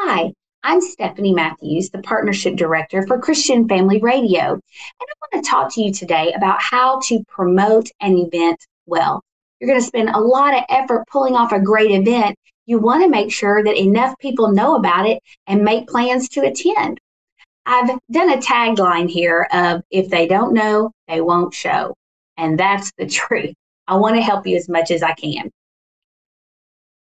Hi, I'm Stephanie Matthews, the Partnership Director for Christian Family Radio, and I want to talk to you today about how to promote an event well. You're going to spend a lot of effort pulling off a great event. You want to make sure that enough people know about it and make plans to attend. I've done a tagline here of if they don't know, they won't show. And that's the truth. I want to help you as much as I can.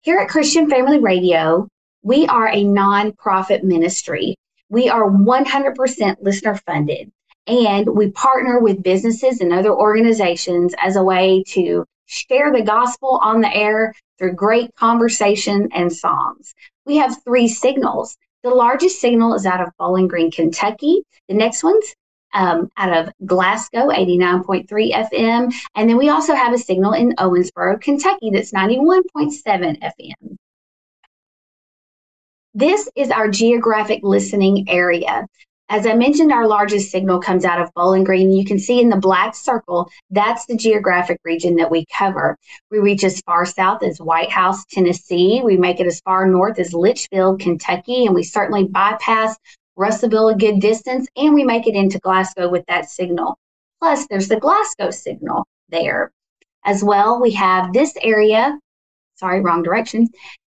Here at Christian Family Radio, we are a nonprofit ministry. We are 100% listener funded, and we partner with businesses and other organizations as a way to share the gospel on the air through great conversation and songs. We have 3 signals. The largest signal is out of Bowling Green, Kentucky. The next one's out of Glasgow, 89.3 FM. And then we also have a signal in Owensboro, Kentucky, that's 91.7 FM. This is our geographic listening area. As I mentioned, our largest signal comes out of Bowling Green. You can see in the black circle, that's the geographic region that we cover. We reach as far south as White House, Tennessee. We make it as far north as Litchfield, Kentucky, and we certainly bypass Russellville a good distance, and we make it into Glasgow with that signal. Plus, there's the Glasgow signal there. As well, we have this area, sorry, wrong direction,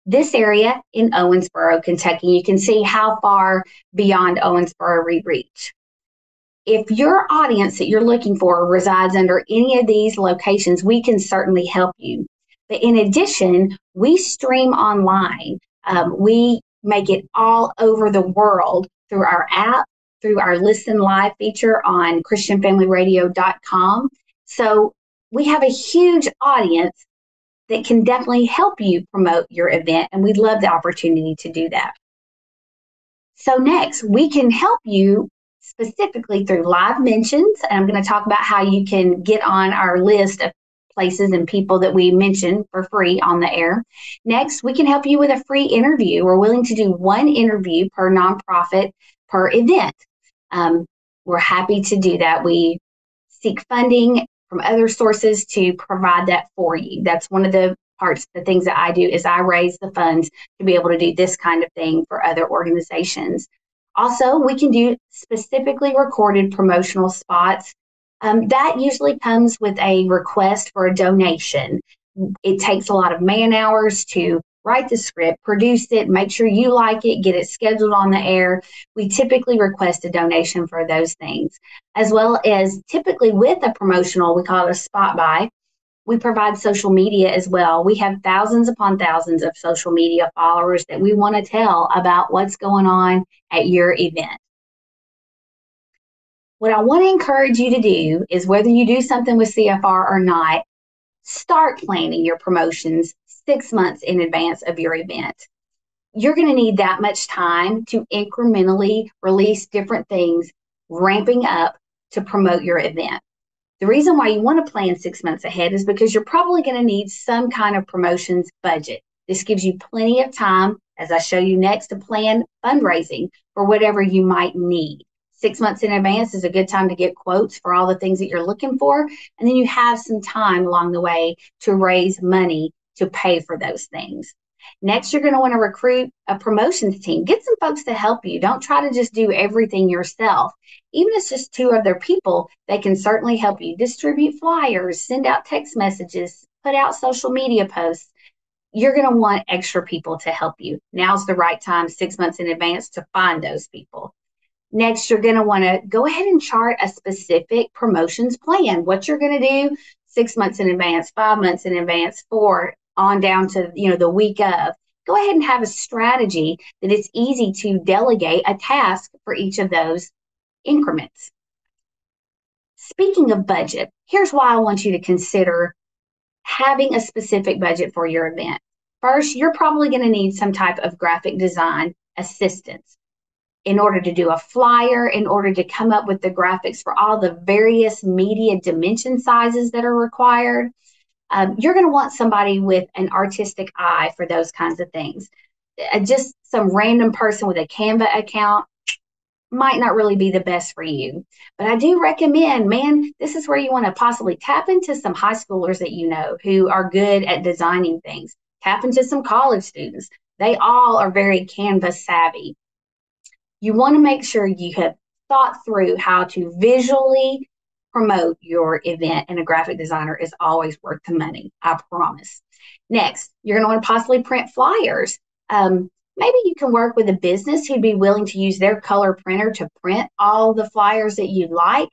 this area in Owensboro, Kentucky. You can see how far beyond Owensboro we reach. If your audience that you're looking for resides under any of these locations, we can certainly help you. But in addition, we stream online. We make it all over the world through our app, through our Listen Live feature on ChristianFamilyRadio.com. So we have a huge audience that can definitely help you promote your event, and we'd love the opportunity to do that. So next, we can help you specifically through live mentions, and I'm going to talk about how you can get on our list of places and people that we mention for free on the air. Next, we can help you with a free interview. We're willing to do 1 interview per nonprofit per event. We're happy to do that. We seek funding from other sources to provide that for you. That's one of the things that I do is I raise the funds to be able to do this kind of thing for other organizations. Also, we can do specifically recorded promotional spots. That usually comes with a request for a donation. It takes a lot of man hours to write the script, produce it, make sure you like it, get it scheduled on the air. We typically request a donation for those things, as well as typically with a promotional, we call it a spot buy. We provide social media as well. We have thousands upon thousands of social media followers that we want to tell about what's going on at your event. What I want to encourage you to do is whether you do something with CFR or not, start planning your promotions 6 months in advance of your event. You're going to need that much time to incrementally release different things, ramping up to promote your event. The reason why you want to plan 6 months ahead is because you're probably going to need some kind of promotions budget. This gives you plenty of time, as I show you next, to plan fundraising for whatever you might need. 6 months in advance is a good time to get quotes for all the things that you're looking for, and then you have some time along the way to raise money to pay for those things. Next, you're going to want to recruit a promotions team. Get some folks to help you. Don't try to just do everything yourself. Even if it's just 2 other people, they can certainly help you distribute flyers, send out text messages, put out social media posts. You're going to want extra people to help you. Now's the right time, 6 months in advance, to find those people. Next, you're going to want to go ahead and chart a specific promotions plan. What you're going to do 6 months in advance, 5 months in advance, 4 on down to the week of. Go ahead and have a strategy that it's easy to delegate a task for each of those increments. Speaking of budget, here's why I want you to consider having a specific budget for your event. First, you're probably going to need some type of graphic design assistance in order to do a flyer, in order to come up with the graphics for all the various media dimension sizes that are required. You're going to want somebody with an artistic eye for those kinds of things. Just some random person with a Canva account might not really be the best for you. But I do recommend, this is where you want to possibly tap into some high schoolers that you know who are good at designing things. Tap into some college students. They all are very Canvas savvy. You want to make sure you have thought through how to visually promote your event, and a graphic designer is always worth the money, I promise. Next, you're going to want to possibly print flyers. Maybe you can work with a business who'd be willing to use their color printer to print all the flyers that you like.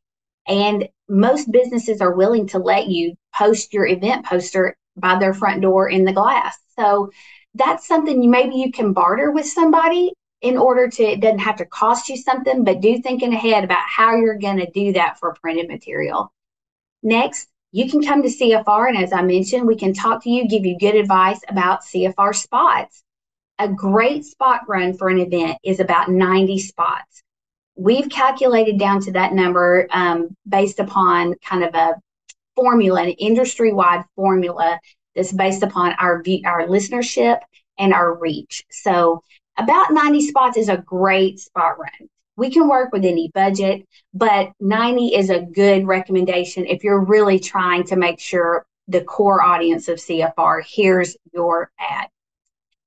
And most businesses are willing to let you post your event poster by their front door in the glass. So that's something maybe you can barter with somebody in order to, it doesn't have to cost you something, but do thinking ahead about how you're going to do that for printed material. Next, you can come to CFR, and as I mentioned, we can talk to you, give you good advice about CFR spots. A great spot run for an event is about 90 spots. We've calculated down to that number based upon kind of a formula, an industry-wide formula that's based upon our listenership and our reach. So about 90 spots is a great spot run. We can work with any budget, but 90 is a good recommendation if you're really trying to make sure the core audience of CFR hears your ad.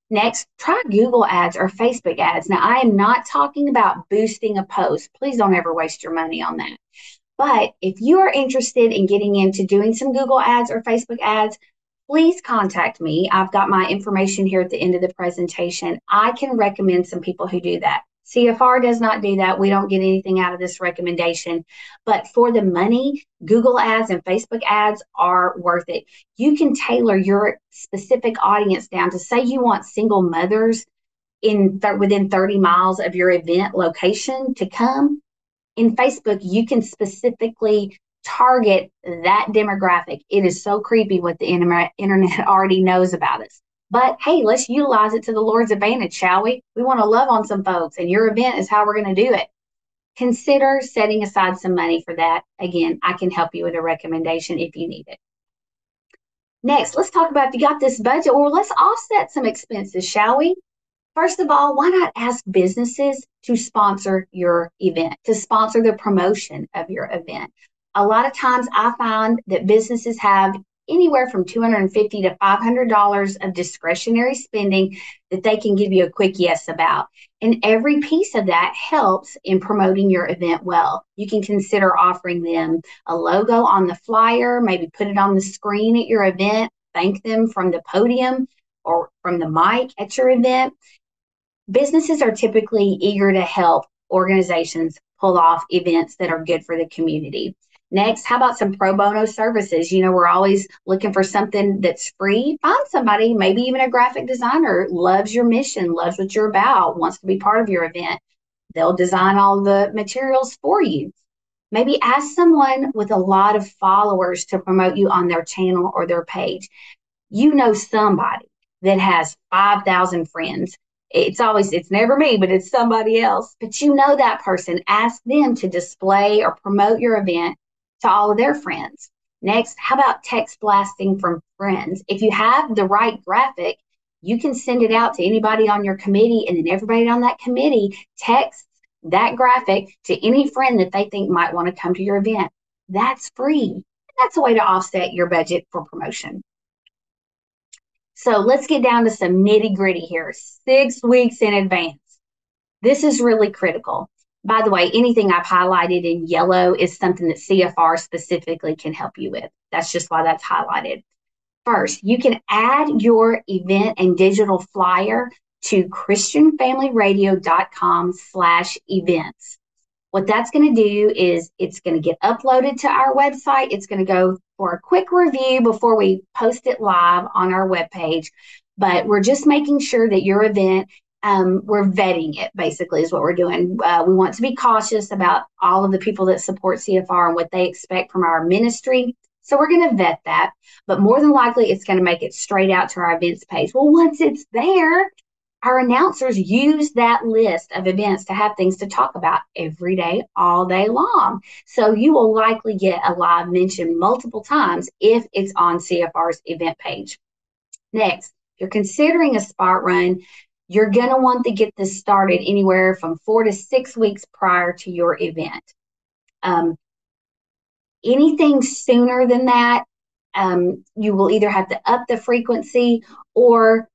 Next, try Google ads or Facebook ads. Now, I am not talking about boosting a post. Please don't ever waste your money on that. But if you are interested in getting into doing some Google ads or Facebook ads, please contact me. I've got my information here at the end of the presentation. I can recommend some people who do that. CFR does not do that. We don't get anything out of this recommendation. But for the money, Google ads and Facebook ads are worth it. You can tailor your specific audience down to, say you want single mothers within 30 miles of your event location to come. In Facebook, you can specifically target that demographic. It is so creepy what the internet already knows about us. But hey, let's utilize it to the Lord's advantage, shall we? We want to love on some folks, and your event is how we're going to do it. Consider setting aside some money for that. Again, I can help you with a recommendation if you need it. Next, let's talk about if you got this budget, or let's offset some expenses, shall we? First of all, why not ask businesses to sponsor your event, to sponsor the promotion of your event? A lot of times I find that businesses have anywhere from $250 to $500 of discretionary spending that they can give you a quick yes about. And every piece of that helps in promoting your event well. You can consider offering them a logo on the flyer, maybe put it on the screen at your event, thank them from the podium or from the mic at your event. Businesses are typically eager to help organizations pull off events that are good for the community. Next, how about some pro bono services? You know, we're always looking for something that's free. Find somebody, maybe even a graphic designer, loves your mission, loves what you're about, wants to be part of your event. They'll design all the materials for you. Maybe ask someone with a lot of followers to promote you on their channel or their page. You know somebody that has 5,000 friends. It's never me, but it's somebody else. But you know that person. Ask them to display or promote your event to all of their friends. Next, how about text blasting from friends? If you have the right graphic, you can send it out to anybody on your committee, and then everybody on that committee texts that graphic to any friend that they think might want to come to your event. That's free. That's a way to offset your budget for promotion. So let's get down to some nitty gritty here. 6 weeks in advance. This is really critical. By the way, anything I've highlighted in yellow is something that CFR specifically can help you with. That's just why that's highlighted. First, you can add your event and digital flyer to christianfamilyradio.com/events. What that's going to do is it's going to get uploaded to our website. It's going to go for a quick review before we post it live on our webpage. But we're just making sure that your event, we're vetting it, basically, is what we're doing. We want to be cautious about all of the people that support CFR and what they expect from our ministry. So we're going to vet that. But more than likely, it's going to make it straight out to our events page. Well, once it's there, our announcers use that list of events to have things to talk about every day, all day long. So you will likely get a live mention multiple times if it's on CFR's event page. Next, if you're considering a spot run, you're going to want to get this started anywhere from 4 to 6 weeks prior to your event. Anything sooner than that, you will either have to up the frequency, or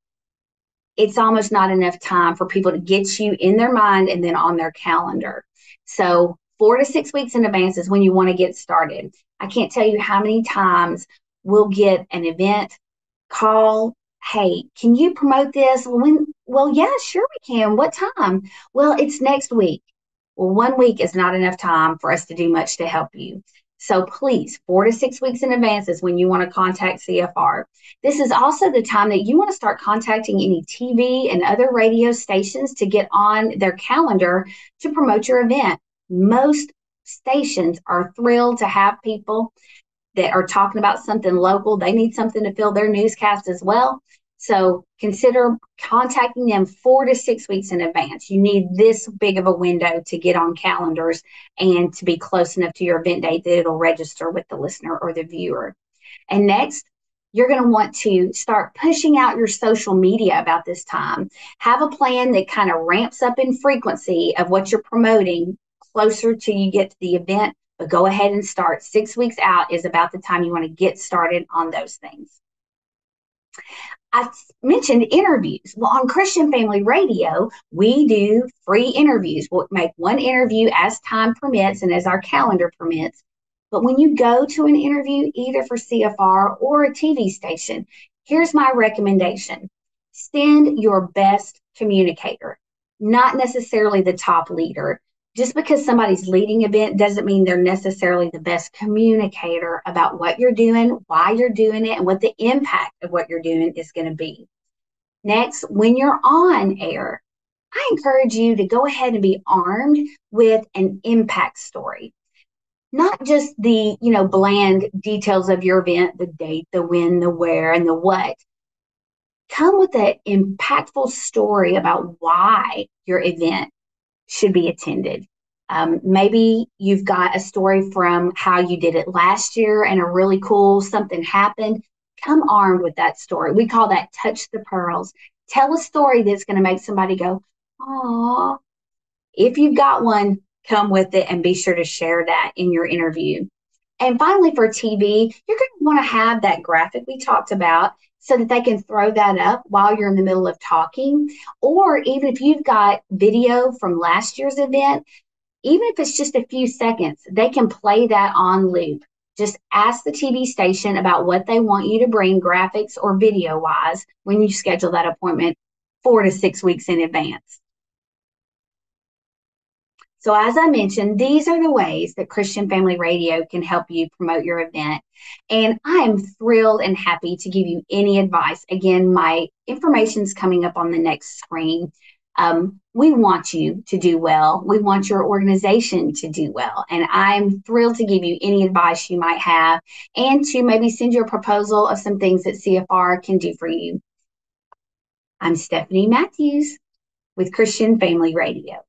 it's almost not enough time for people to get you in their mind and then on their calendar. So 4 to 6 weeks in advance is when you want to get started. I can't tell you how many times we'll get an event call. Hey, can you promote this? Well, yeah, sure we can. What time? Well, it's next week. Well, 1 week is not enough time for us to do much to help you. So please, 4 to 6 weeks in advance is when you want to contact CFR. This is also the time that you want to start contacting any TV and other radio stations to get on their calendar to promote your event. Most stations are thrilled to have people that are talking about something local. They need something to fill their newscast as well. So consider contacting them 4 to 6 weeks in advance. You need this big of a window to get on calendars and to be close enough to your event date that it'll register with the listener or the viewer. And next, you're going to want to start pushing out your social media about this time. Have a plan that kind of ramps up in frequency of what you're promoting closer to you get to the event, but go ahead and start. 6 weeks out is about the time you want to get started on those things. I mentioned interviews. Well, on Christian Family Radio, we do free interviews. We'll make one interview as time permits and as our calendar permits. But when you go to an interview, either for CFR or a TV station, here's my recommendation. Send your best communicator, not necessarily the top leader. Just because somebody's leading an event doesn't mean they're necessarily the best communicator about what you're doing, why you're doing it, and what the impact of what you're doing is going to be. Next, when you're on air, I encourage you to go ahead and be armed with an impact story. Not just the, bland details of your event, the date, the when, the where, and the what. Come with an impactful story about why your event should be attended. Maybe you've got a story from how you did it last year and a really cool something happened. Come armed with that story. We call that touch the pearls. Tell a story that's going to make somebody go, "Aw." If you've got one, come with it and be sure to share that in your interview. And finally, for TV, you're going to want to have that graphic we talked about so that they can throw that up while you're in the middle of talking. Or even if you've got video from last year's event, even if it's just a few seconds, they can play that on loop. Just ask the TV station about what they want you to bring, graphics or video-wise, when you schedule that appointment 4 to 6 weeks in advance. So as I mentioned, these are the ways that Christian Family Radio can help you promote your event. And I am thrilled and happy to give you any advice. Again, my information is coming up on the next screen. We want you to do well. We want your organization to do well. And I'm thrilled to give you any advice you might have and to maybe send you a proposal of some things that CFR can do for you. I'm Stephanie Matthews with Christian Family Radio.